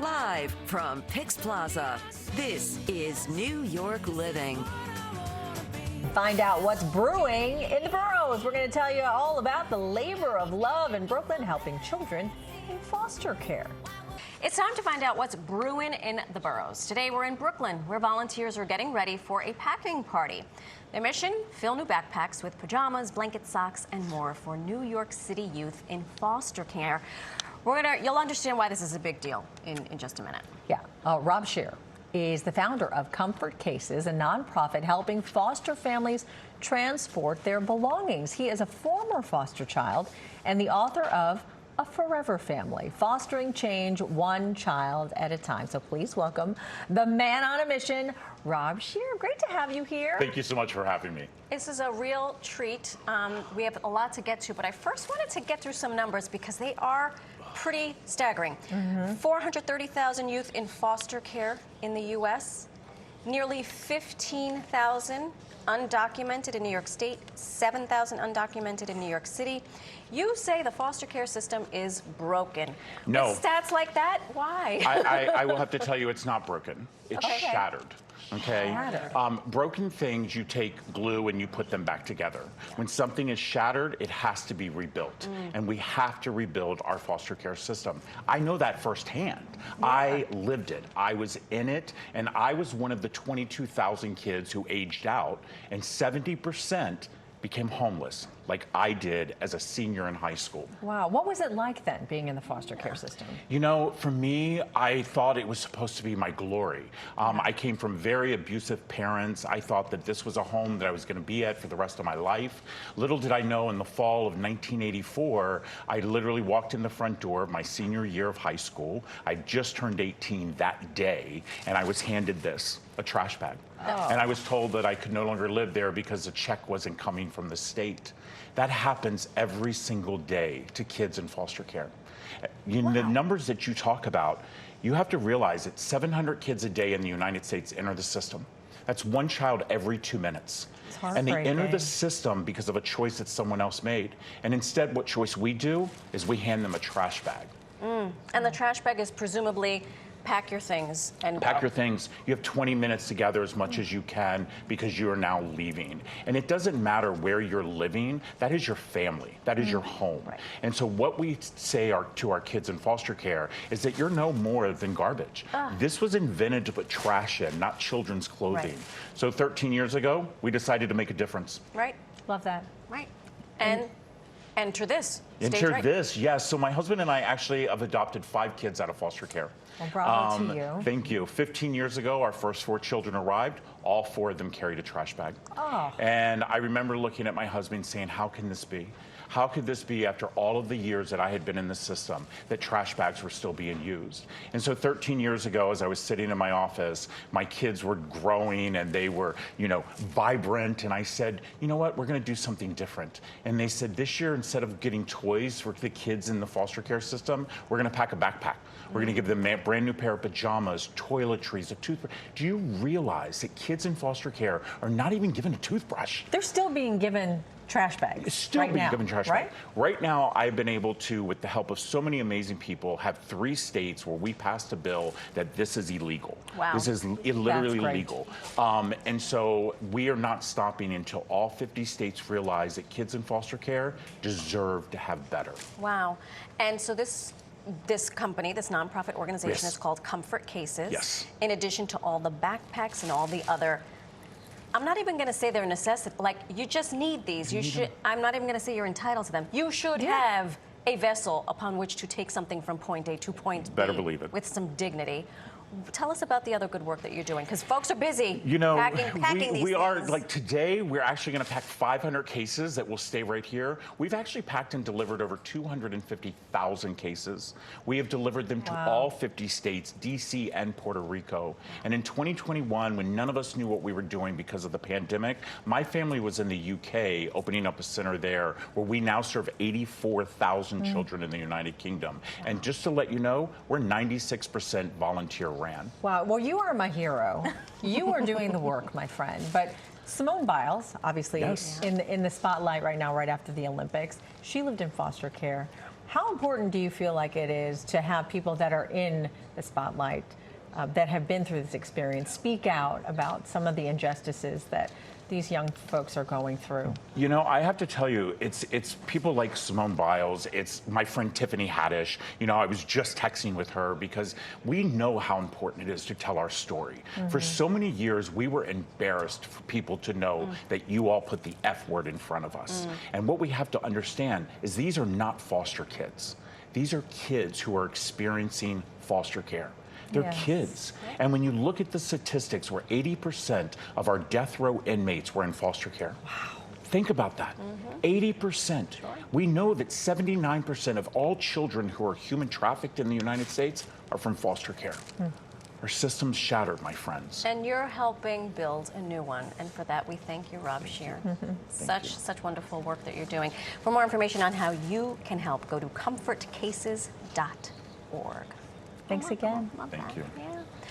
Live from PIX Plaza, this is New York Living. Find out what's brewing in the boroughs. We're going to tell you all about the labor of love in Brooklyn, helping children in foster care. It's time to find out what's brewing in the boroughs. Today we're in Brooklyn, where volunteers are getting ready for a packing party. Their mission, fill new backpacks with pajamas, blanket socks, and more for New York City youth in foster care. You'll understand why this is a big deal in just a minute. Yeah, Rob Scheer is the founder of Comfort Cases, a nonprofit helping foster families transport their belongings. He is a former foster child and the author of A Forever Family, fostering change one child at a time. So please welcome the man on a mission, Rob Scheer. Great to have you here. Thank you so much for having me. This is a real treat. We have a lot to get to, but I first wanted to get through some numbers because they are pretty staggering. 430,000 youth in foster care in the U.S., nearly 15,000 undocumented in New York State, 7,000 undocumented in New York City. You say the foster care system is broken. No. With stats like that, why? I will have to tell you it's not broken. It's shattered. Okay. Broken things, you take glue and you put them back together. When something is shattered, it has to be rebuilt. And we have to rebuild our foster care system. I know that firsthand. I lived it. I was in it. And I was one of the 22,000 kids who aged out, and 70% became homeless, like I did as a senior in high school. Wow. What was it like then, being in the foster care system? You know, for me, I thought it was supposed to be my glory. I came from very abusive parents. I thought that this was a home that I was going to be at for the rest of my life. Little did I know, in the fall of 1984, I literally walked in the front door of my senior year of high school. I just turned 18 that day, and I was handed this, a trash bag. And I was told that I could no longer live there because the check wasn't coming from the state. That happens every single day to kids in foster care. The numbers that you talk about, you have to realize that 700 kids a day in the United States enter the system. That's one child every 2 minutes. And they enter the system because of a choice that someone else made. And instead, what choice we do is we hand them a trash bag. And the trash bag is presumably pack your things and Pack go. your things. You have 20 minutes to gather as much as you can because you are now leaving. And it doesn't matter where you're living. That is your family. That is your home. And so what we say to our kids in foster care is that you're no more than garbage. This was invented to put trash in, not children's clothing. So 13 years ago, we decided to make a difference. Love that. And enter this. Enter this, yes. So my husband and I actually have adopted 5 kids out of foster care. Well, bravo to you. Thank you. 15 years ago, our first 4 children arrived. All 4 of them carried a trash bag. And I remember looking at my husband saying, how can this be? How could this be, after all of the years that I had been in the system, that trash bags were still being used? And so 13 years ago, as I was sitting in my office, my kids were growing and they were, vibrant. And I said, you know what, we're going to do something different. And they said, this year, instead of getting toys for the kids in the foster care system, we're going to pack a backpack. We're going to give them a brand new pair of pajamas, toiletries, a toothbrush. Do you realize that kids in foster care are not even given a toothbrush? They're still being given trash bags. Still being given trash bags. Right now, I've been able to, with the help of so many amazing people, have 3 states where we passed a bill that this is illegal. This is literally illegal. And so we are not stopping until all 50 states realize that kids in foster care deserve to have better. Wow. And so this company, this nonprofit organization, is called Comfort Cases. In addition to all the backpacks and all the other, I'm not even going to say they're necessity. Like, you just need these. I'm not even going to say you're entitled to them. You should have a vessel upon which to take something from point A to point B. Better believe it. With some dignity. Tell us about the other good work that you're doing, because folks are busy packing these we are, things. like today, we're actually going to pack 500 cases that will stay right here. We've actually packed and delivered over 250,000 cases. We have delivered them to all 50 states, DC and Puerto Rico. And in 2021, when none of us knew what we were doing because of the pandemic, my family was in the UK opening up a center there where we now serve 84,000 children in the United Kingdom. And just to let you know, we're 96% volunteer ran. Wow. Well, you are my hero. You are doing the work, my friend. But Simone Biles, obviously in the spotlight right now, right after the Olympics, she lived in foster care. How important do you feel like it is to have people that are in the spotlight, that have been through this experience, speak out about some of the injustices that these young folks are going through? You know, I have to tell you, it's people like Simone Biles, it's my friend Tiffany Haddish. You know, I was just texting with her because we know how important it is to tell our story. For so many years, we were embarrassed for people to know that you all put the F word in front of us. And what we have to understand is these are not foster kids. These are kids who are experiencing foster care. They're kids. And when you look at the statistics where 80% of our death row inmates were in foster care. Wow. Think about that. 80%. Sure. We know that 79% of all children who are human trafficked in the United States are from foster care. Our system's shattered, my friends. And you're helping build a new one, and for that we thank you, Rob Scheer. Such wonderful work that you're doing. For more information on how you can help, go to comfortcases.org. Thanks again. Love Thank that. you. Yeah.